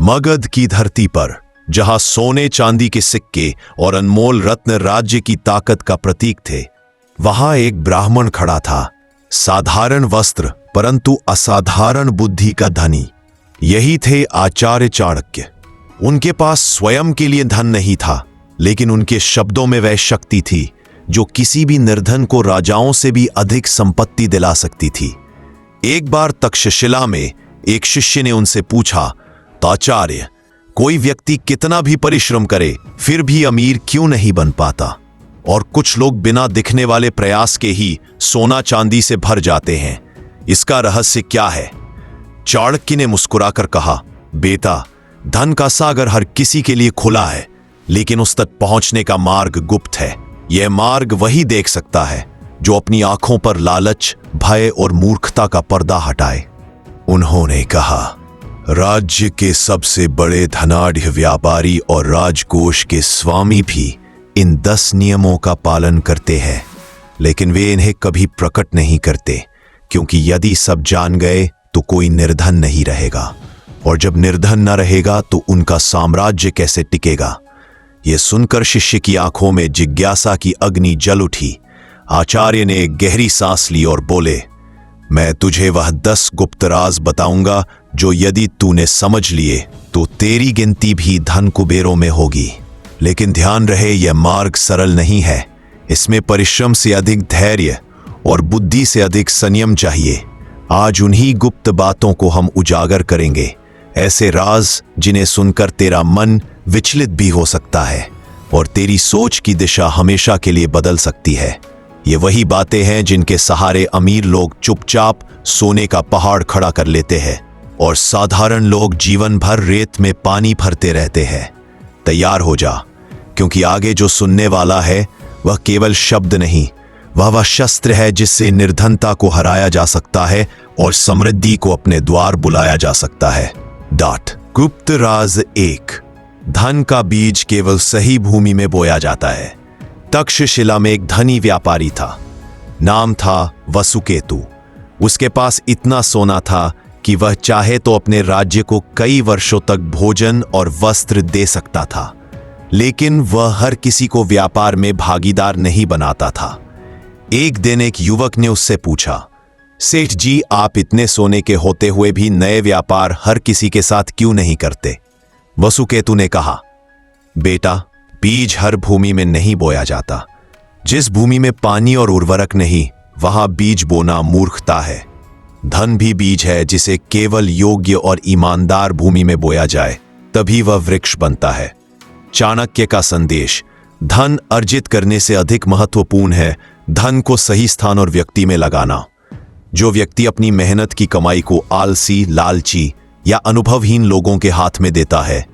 मगध की धरती पर, जहां सोने चांदी के सिक्के और अनमोल रत्न राज्य की ताकत का प्रतीक थे, वहां एक ब्राह्मण खड़ा था, साधारण वस्त्र परंतु असाधारण बुद्धि का धनी। यही थे आचार्य चाणक्य। उनके पास स्वयं के लिए धन नहीं था, लेकिन उनके शब्दों में वह शक्ति थी जो किसी भी निर्धन को राजाओं से भी अधिक संपत्ति दिला सकती थी। एक बार तक्षशिला में एक शिष्य ने उनसे पूछा, आचार्य, कोई व्यक्ति कितना भी परिश्रम करे फिर भी अमीर क्यों नहीं बन पाता? और कुछ लोग बिना दिखने वाले प्रयास के ही सोना चांदी से भर जाते हैं, इसका रहस्य क्या है? चाणक्य ने मुस्कुराकर कहा, बेटा, धन का सागर हर किसी के लिए खुला है, लेकिन उस तक पहुंचने का मार्ग गुप्त है। यह मार्ग वही देख सकता है जो अपनी आंखों पर लालच, भय और मूर्खता का पर्दा हटाए। उन्होंने कहा, राज्य के सबसे बड़े धनाढ्य व्यापारी और राजकोष के स्वामी भी इन 10 नियमों का पालन करते हैं, लेकिन वे इन्हें कभी प्रकट नहीं करते, क्योंकि यदि सब जान गए तो कोई निर्धन नहीं रहेगा, और जब निर्धन न रहेगा तो उनका साम्राज्य कैसे टिकेगा? यह सुनकर शिष्य की आंखों में जिज्ञासा की अग्नि जल उठी। आचार्य ने एक गहरी सांस ली और बोले, मैं तुझे वह 10 गुप्त राज बताऊंगा जो यदि तूने समझ लिए तो तेरी गिनती भी धन कुबेरों में होगी। लेकिन ध्यान रहे, यह मार्ग सरल नहीं है। इसमें परिश्रम से अधिक धैर्य और बुद्धि से अधिक संयम चाहिए। आज उन्हीं गुप्त बातों को हम उजागर करेंगे, ऐसे राज जिन्हें सुनकर तेरा मन विचलित भी हो सकता है और तेरी सोच की दिशा हमेशा के लिए बदल सकती है। ये वही बातें हैं जिनके सहारे अमीर लोग चुपचाप सोने का पहाड़ खड़ा कर लेते हैं और साधारण लोग जीवन भर रेत में पानी भरते रहते हैं। तैयार हो जा, क्योंकि आगे जो सुनने वाला है वह केवल शब्द नहीं, वह शस्त्र है जिससे निर्धनता को हराया जा सकता है और समृद्धि को अपने द्वार बुलाया जा सकता है। गुप्त राज 1। धन का बीज केवल सही भूमि में बोया जाता है। तक्षशिला में एक धनी व्यापारी था। नाम था वसुकेतु। उसके पास इतना सोना था कि वह चाहे तो अपने राज्य को कई वर्षों तक भोजन और वस्त्र दे सकता था, लेकिन वह हर किसी को व्यापार में भागीदार नहीं बनाता था। एक दिन एक युवक ने उससे पूछा, सेठ जी, आप इतने सोने के होते हुए भी नए व्यापार हर किसी के साथ क्यों नहीं करते? वसुकेतु ने कहा, बेटा, बीज हर भूमि में नहीं बोया जाता। जिस भूमि में पानी और उर्वरक नहीं, वहां बीज बोना मूर्खता है। धन भी बीज है जिसे केवल योग्य और ईमानदार भूमि में बोया जाए, तभी वह वृक्ष बनता है। चाणक्य का संदेश, धन अर्जित करने से अधिक महत्वपूर्ण है धन को सही स्थान और व्यक्ति में लगाना। जो व्यक्ति अपनी मेहनत की कमाई को आलसी, लालची या अनुभवहीन लोगों के हाथ में देता है,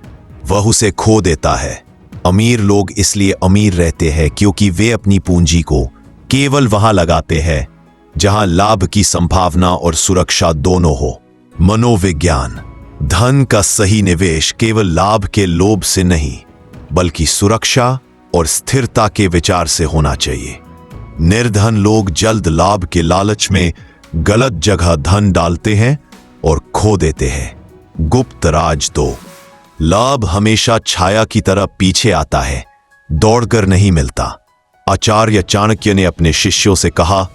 वह उसे खो देता है। अमीर लोग इसलिए अमीर रहते हैं क्योंकि वे अपनी पूंजी को केवल वहां लगाते हैं जहां लाभ की संभावना और सुरक्षा दोनों हो। मनोविज्ञान, धन का सही निवेश केवल लाभ के लोभ से नहीं, बल्कि सुरक्षा और स्थिरता के विचार से होना चाहिए। निर्धन लोग जल्द लाभ के लालच में गलत जगह धन डालते हैं और खो देते हैं। गुप्त राज 2। लाभ हमेशा छाया की तरह पीछे आता है, दौड़कर नहीं मिलता। आचार्य चाणक्य ने अपने शिष्यों से कहा,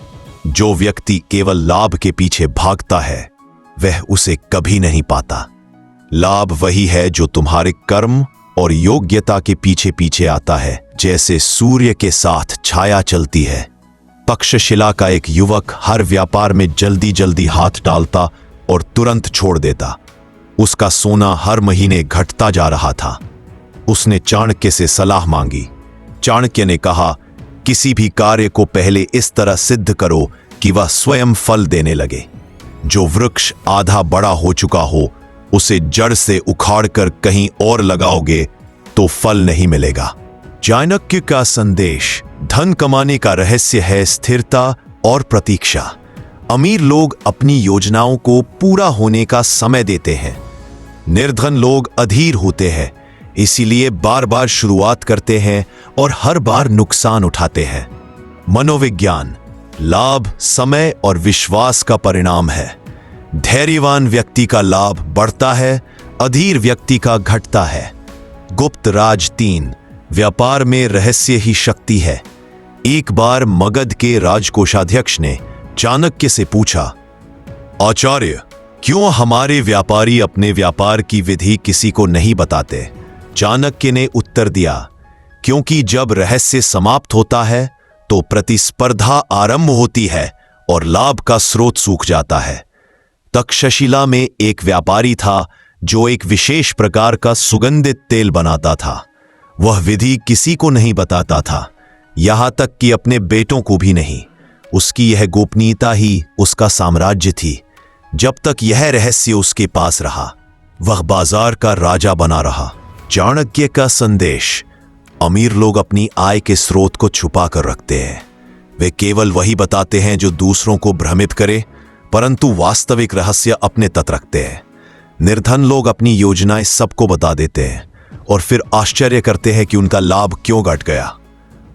जो व्यक्ति केवल लाभ के पीछे भागता है वह उसे कभी नहीं पाता। लाभ वही है जो तुम्हारे कर्म और योग्यता के पीछे पीछे आता है, जैसे सूर्य के साथ छाया चलती है। तक्षशिला का एक युवक हर व्यापार में जल्दी जल्दी हाथ डालता और तुरंत छोड़ देता। उसका सोना हर महीने घटता जा रहा था। उसने चाणक्य से सलाह मांगी। चाणक्य ने कहा, किसी भी कार्य को पहले इस तरह सिद्ध करो कि वह स्वयं फल देने लगे। जो वृक्ष आधा बड़ा हो चुका हो, उसे जड़ से उखाड़कर कहीं और लगाओगे तो फल नहीं मिलेगा। चाणक्य का संदेश, धन कमाने का रहस्य है स्थिरता और प्रतीक्षा। अमीर लोग अपनी योजनाओं को पूरा होने का समय देते हैं। निर्धन लोग अधीर होते हैं, इसीलिए बार बार शुरुआत करते हैं और हर बार नुकसान उठाते हैं। मनोविज्ञान, लाभ समय और विश्वास का परिणाम है। धैर्यवान व्यक्ति का लाभ बढ़ता है अधीर व्यक्ति का घटता है। गुप्त राज 3, व्यापार में रहस्य ही शक्ति है। एक बार मगध के राजकोषाध्यक्ष ने चाणक्य से पूछा, आचार्य, क्यों हमारे व्यापारी अपने व्यापार की विधि किसी को नहीं बताते? चाणक्य ने उत्तर दिया, क्योंकि जब रहस्य समाप्त होता है तो प्रतिस्पर्धा आरंभ होती है और लाभ का स्रोत सूख जाता है। तक्षशिला में एक व्यापारी था जो एक विशेष प्रकार का सुगंधित तेल बनाता था। वह विधि किसी को नहीं बताता था, यहां तक कि अपने बेटों को भी नहीं। उसकी यह गोपनीयता ही उसका साम्राज्य थी। जब तक यह रहस्य उसके पास रहा, वह बाजार का राजा बना रहा। चाणक्य का संदेश, अमीर लोग अपनी आय के स्रोत को छुपा कर रखते हैं। वे केवल वही बताते हैं जो दूसरों को भ्रमित करे, परंतु वास्तविक रहस्य अपने तक रखते हैं। निर्धन लोग अपनी योजनाएं सबको बता देते हैं और फिर आश्चर्य करते हैं कि उनका लाभ क्यों घट गया।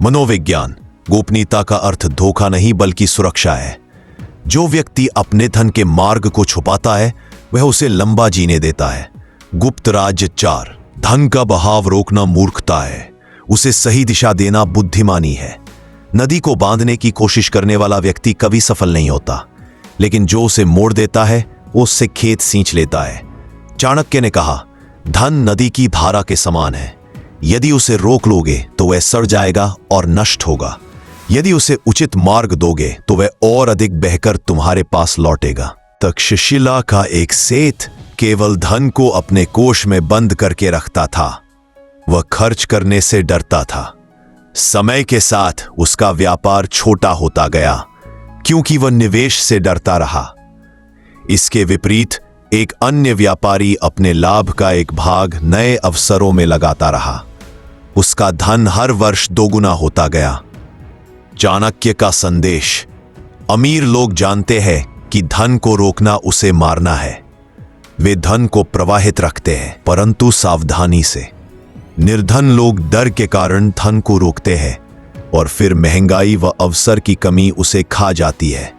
मनोविज्ञान, गोपनीयता का अर्थ धोखा नहीं बल्कि सुरक्षा है। जो व्यक्ति अपने धन के मार्ग को छुपाता है वह उसे लंबा जीने देता है। गुप्त राज 4, धन का बहाव रोकना मूर्खता है, उसे सही दिशा देना बुद्धिमानी है। नदी को बांधने की कोशिश करने वाला व्यक्ति कभी सफल नहीं होता, लेकिन जो उसे मोड़ देता है वो उससे खेत सींच लेता है। चाणक्य ने कहा, धन नदी की धारा के समान है। यदि उसे रोक लोगे तो वह सड़ जाएगा और नष्ट होगा। यदि उसे उचित मार्ग दोगे तो वह और अधिक बहकर तुम्हारे पास लौटेगा। तक्षशिला का एक सेठ केवल धन को अपने कोष में बंद करके रखता था। वह खर्च करने से डरता था। समय के साथ उसका व्यापार छोटा होता गया क्योंकि वह निवेश से डरता रहा। इसके विपरीत एक अन्य व्यापारी अपने लाभ का एक भाग नए अवसरों में लगाता रहा। उसका धन हर वर्ष दोगुना होता गया। चाणक्य का संदेश, अमीर लोग जानते हैं कि धन को रोकना उसे मारना है। वे धन को प्रवाहित रखते हैं परंतु सावधानी से। निर्धन लोग डर के कारण धन को रोकते हैं और फिर महंगाई व अवसर की कमी उसे खा जाती है।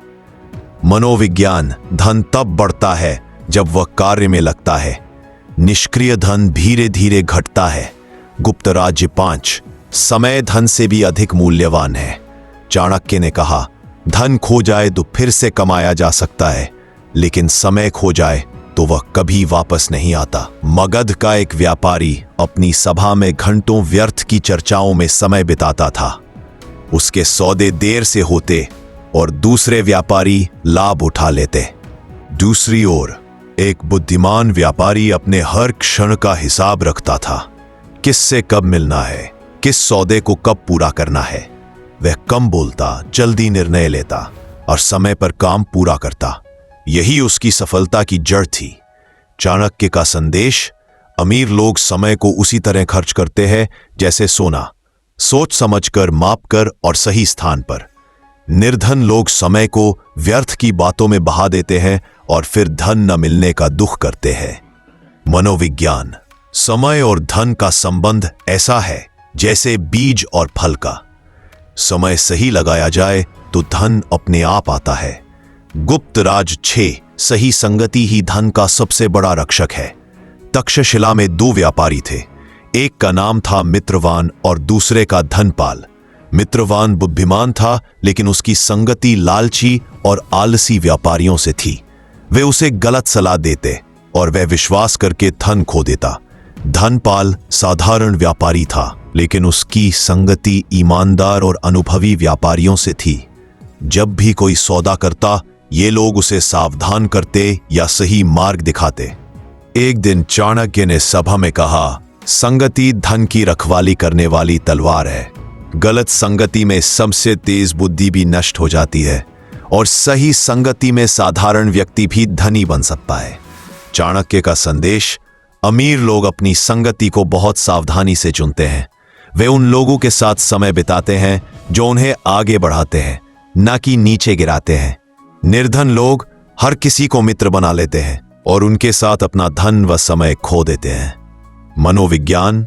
मनोविज्ञान, धन तब बढ़ता है जब वह कार्य में लगता है। निष्क्रिय धन धीरे धीरे घटता है। गुप्त राज्य 5, समय धन से भी अधिक मूल्यवान है। चाणक्य ने कहा, धन खो जाए तो फिर से कमाया जा सकता है, लेकिन समय खो जाए तो वह कभी वापस नहीं आता। मगध का एक व्यापारी अपनी सभा में घंटों व्यर्थ की चर्चाओं में समय बिताता था। उसके सौदे देर से होते और दूसरे व्यापारी लाभ उठा लेते। दूसरी ओर एक बुद्धिमान व्यापारी अपने हर क्षण का हिसाब रखता था। किससे कब मिलना है, किस सौदे को कब पूरा करना है। वह कम बोलता, जल्दी निर्णय लेता और समय पर काम पूरा करता। यही उसकी सफलता की जड़ थी। चाणक्य का संदेश, अमीर लोग समय को उसी तरह खर्च करते हैं जैसे सोना, सोच समझकर, मापकर और सही स्थान पर। निर्धन लोग समय को व्यर्थ की बातों में बहा देते हैं और फिर धन न मिलने का दुख करते हैं। मनोविज्ञान, समय और धन का संबंध ऐसा है जैसे बीज और फल का। समय सही लगाया जाए तो धन अपने आप आता है। गुप्त राज 6, सही संगति ही धन का सबसे बड़ा रक्षक है। तक्षशिला में 2 व्यापारी थे। एक का नाम था मित्रवान और दूसरे का धनपाल। मित्रवान बुद्धिमान था, लेकिन उसकी संगति लालची और आलसी व्यापारियों से थी। वे उसे गलत सलाह देते और वह विश्वास करके धन खो देता। धनपाल साधारण व्यापारी था, लेकिन उसकी संगति ईमानदार और अनुभवी व्यापारियों से थी। जब भी कोई सौदा करता, ये लोग उसे सावधान करते या सही मार्ग दिखाते। एक दिन चाणक्य ने सभा में कहा, संगति धन की रखवाली करने वाली तलवार है। गलत संगति में सबसे तेज बुद्धि भी नष्ट हो जाती है और सही संगति में साधारण व्यक्ति भी धनी बन सकता है। चाणक्य का संदेश, अमीर लोग अपनी संगति को बहुत सावधानी से चुनते हैं। वे उन लोगों के साथ समय बिताते हैं जो उन्हें आगे बढ़ाते हैं, न कि नीचे गिराते हैं। निर्धन लोग हर किसी को मित्र बना लेते हैं और उनके साथ अपना धन व समय खो देते हैं। मनोविज्ञान,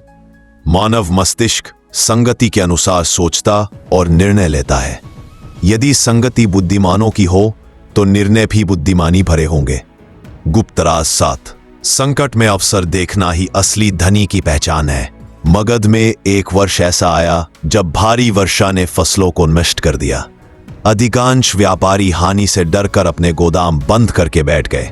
मानव मस्तिष्क संगति के अनुसार सोचता और निर्णय लेता है। यदि संगति बुद्धिमानों की हो तो निर्णय भी बुद्धिमानी भरे होंगे। गुप्त राज 7, संकट में अवसर देखना ही असली धनी की पहचान है। मगध में एक वर्ष ऐसा आया जब भारी वर्षा ने फसलों को नष्ट कर दिया। अधिकांश व्यापारी हानि से डरकर अपने गोदाम बंद करके बैठ गए।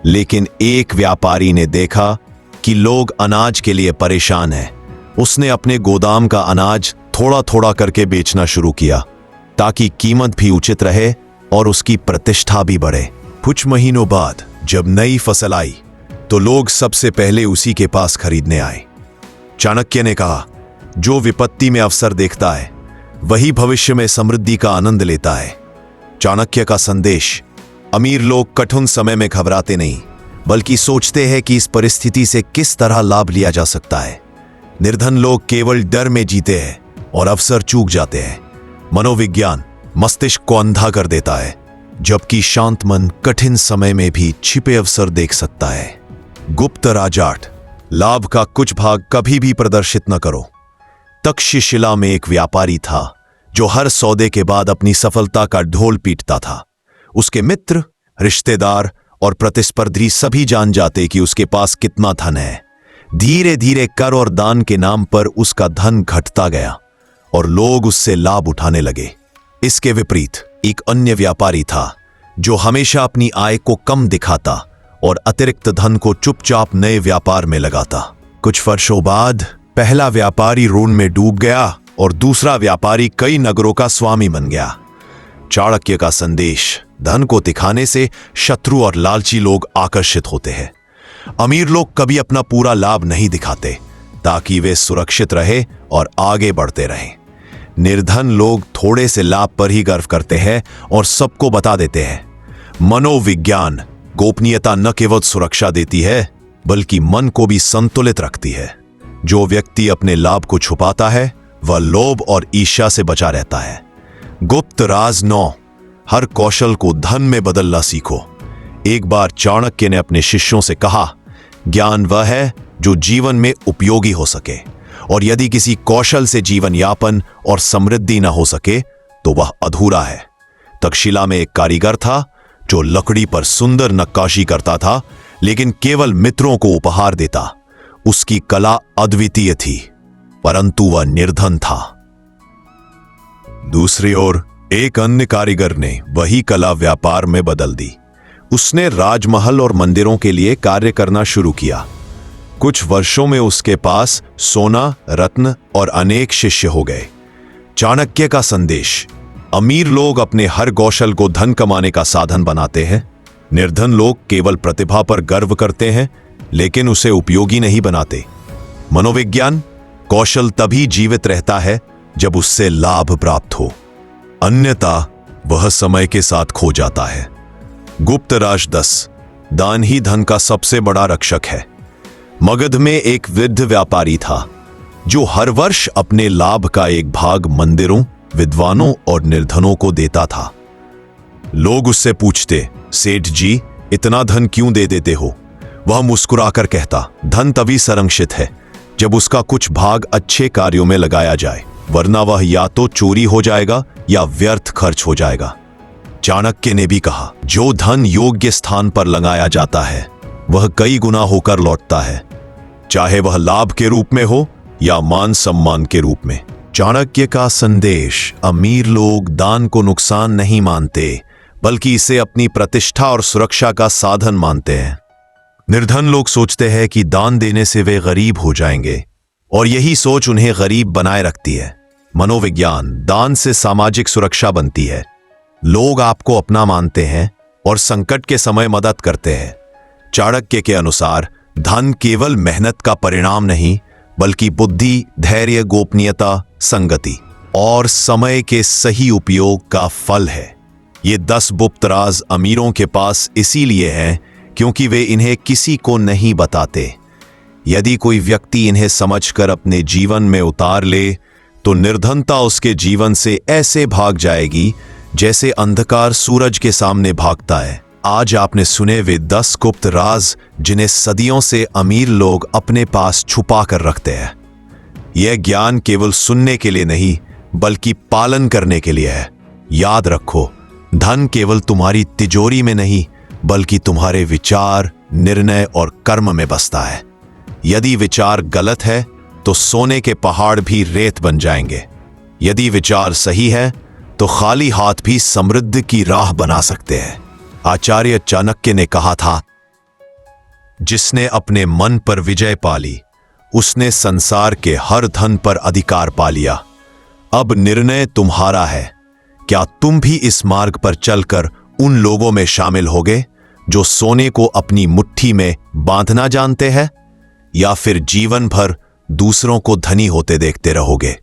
लेकिन एक व्यापारी ने देखा कि लोग अनाज के लिए परेशान हैं। उसने अपने गोदाम का अनाज थोड़ा थोड़ा करके बेचना शुरू किया ताकि कीमत भी उचित रहे और उसकी प्रतिष्ठा भी बढ़े। कुछ महीनों बाद जब नई फसल आई तो लोग सबसे पहले उसी के पास खरीदने आए। चाणक्य ने कहा, जो विपत्ति में अवसर देखता है वही भविष्य में समृद्धि का आनंद लेता है। चाणक्य का संदेश, अमीर लोग कठिन समय में घबराते नहीं बल्कि सोचते हैं कि इस परिस्थिति से किस तरह लाभ लिया जा सकता है। निर्धन लोग केवल डर में जीते हैं और अवसर चूक जाते हैं। मनोविज्ञान मस्तिष्क को अंधा कर देता है, जबकि शांत मन कठिन समय में भी छिपे अवसर देख सकता है। गुप्त राजाट, लाभ का कुछ भाग कभी भी प्रदर्शित न करो। तक्षशिला में एक व्यापारी था जो हर सौदे के बाद अपनी सफलता का ढोल पीटता था। उसके मित्र, रिश्तेदार और प्रतिस्पर्धी सभी जान जाते कि उसके पास कितना धन है। धीरे धीरे कर और दान के नाम पर उसका धन घटता गया और लोग उससे लाभ उठाने लगे। इसके विपरीत एक अन्य व्यापारी था जो हमेशा अपनी आय को कम दिखाता और अतिरिक्त धन को चुपचाप नए व्यापार में लगाता। कुछ वर्षों बाद पहला व्यापारी ऋण में डूब गया और दूसरा व्यापारी कई नगरों का स्वामी बन गया। चाणक्य का संदेश, धन को दिखाने से शत्रु और लालची लोग आकर्षित होते हैं। अमीर लोग कभी अपना पूरा लाभ नहीं दिखाते ताकि वे सुरक्षित रहे और आगे बढ़ते रहें। निर्धन लोग थोड़े से लाभ पर ही गर्व करते हैं और सबको बता देते हैं। मनोविज्ञान, गोपनीयता न केवल सुरक्षा देती है बल्कि मन को भी संतुलित रखती है। जो व्यक्ति अपने लाभ को छुपाता है वह लोभ और ईर्ष्या से बचा रहता है। गुप्त राज 9, हर कौशल को धन में बदलना सीखो। एक बार चाणक्य ने अपने शिष्यों से कहा, ज्ञान वह है जो जीवन में उपयोगी हो सके, और यदि किसी कौशल से जीवन यापन और समृद्धि न हो सके तो वह अधूरा है। तक्षशिला में एक कारीगर था जो लकड़ी पर सुंदर नक्काशी करता था, लेकिन केवल मित्रों को उपहार देता। उसकी कला अद्वितीय थी, परंतु वह निर्धन था। दूसरी ओर एक अन्य कारीगर ने वही कला व्यापार में बदल दी। उसने राजमहल और मंदिरों के लिए कार्य करना शुरू किया। कुछ वर्षों में उसके पास सोना, रत्न और अनेक शिष्य हो गए। चाणक्य का संदेश, अमीर लोग अपने हर कौशल को धन कमाने का साधन बनाते हैं। निर्धन लोग केवल प्रतिभा पर गर्व करते हैं लेकिन उसे उपयोगी नहीं बनाते। मनोविज्ञान, कौशल तभी जीवित रहता है जब उससे लाभ प्राप्त हो, अन्यथा वह समय के साथ खो जाता है। गुप्त राज 10, दान ही धन का सबसे बड़ा रक्षक है। मगध में एक वृद्ध व्यापारी था जो हर वर्ष अपने लाभ का एक भाग मंदिरों, विद्वानों और निर्धनों को देता था। लोग उससे पूछते, सेठ जी, इतना धन क्यों दे देते हो? वह मुस्कुराकर कहता, धन तभी संरक्षित है जब उसका कुछ भाग अच्छे कार्यों में लगाया जाए, वरना वह या तो चोरी हो जाएगा या व्यर्थ खर्च हो जाएगा। चाणक्य ने भी कहा, जो धन योग्य स्थान पर लगाया जाता है वह कई गुना होकर लौटता है, चाहे वह लाभ के रूप में हो या मान सम्मान के रूप में। चाणक्य का संदेश, अमीर लोग दान को नुकसान नहीं मानते बल्कि इसे अपनी प्रतिष्ठा और सुरक्षा का साधन मानते हैं। निर्धन लोग सोचते हैं कि दान देने से वे गरीब हो जाएंगे और यही सोच उन्हें गरीब बनाए रखती है। मनोविज्ञान, दान से सामाजिक सुरक्षा बनती है। लोग आपको अपना मानते हैं और संकट के समय मदद करते हैं। चाणक्य के अनुसार धन केवल मेहनत का परिणाम नहीं बल्कि बुद्धि, धैर्य, गोपनीयता, संगति और समय के सही उपयोग का फल है। ये 10 गुप्त राज अमीरों के पास इसीलिए हैं क्योंकि वे इन्हें किसी को नहीं बताते। यदि कोई व्यक्ति इन्हें समझकर अपने जीवन में उतार ले तो निर्धनता उसके जीवन से ऐसे भाग जाएगी जैसे अंधकार सूरज के सामने भागता है। आज आपने सुने वे 10 गुप्त राज जिन्हें सदियों से अमीर लोग अपने पास छुपा कर रखते हैं। यह ज्ञान केवल सुनने के लिए नहीं बल्कि पालन करने के लिए है। याद रखो, धन केवल तुम्हारी तिजोरी में नहीं बल्कि तुम्हारे विचार, निर्णय और कर्म में बसता है। यदि विचार गलत है तो सोने के पहाड़ भी रेत बन जाएंगे। यदि विचार सही है तो खाली हाथ भी समृद्धि की राह बना सकते हैं। आचार्य चाणक्य ने कहा था, जिसने अपने मन पर विजय पा ली उसने संसार के हर धन पर अधिकार पा लिया। अब निर्णय तुम्हारा है। क्या तुम भी इस मार्ग पर चलकर उन लोगों में शामिल होगे जो सोने को अपनी मुट्ठी में बांधना जानते हैं, या फिर जीवन भर दूसरों को धनी होते देखते रहोगे?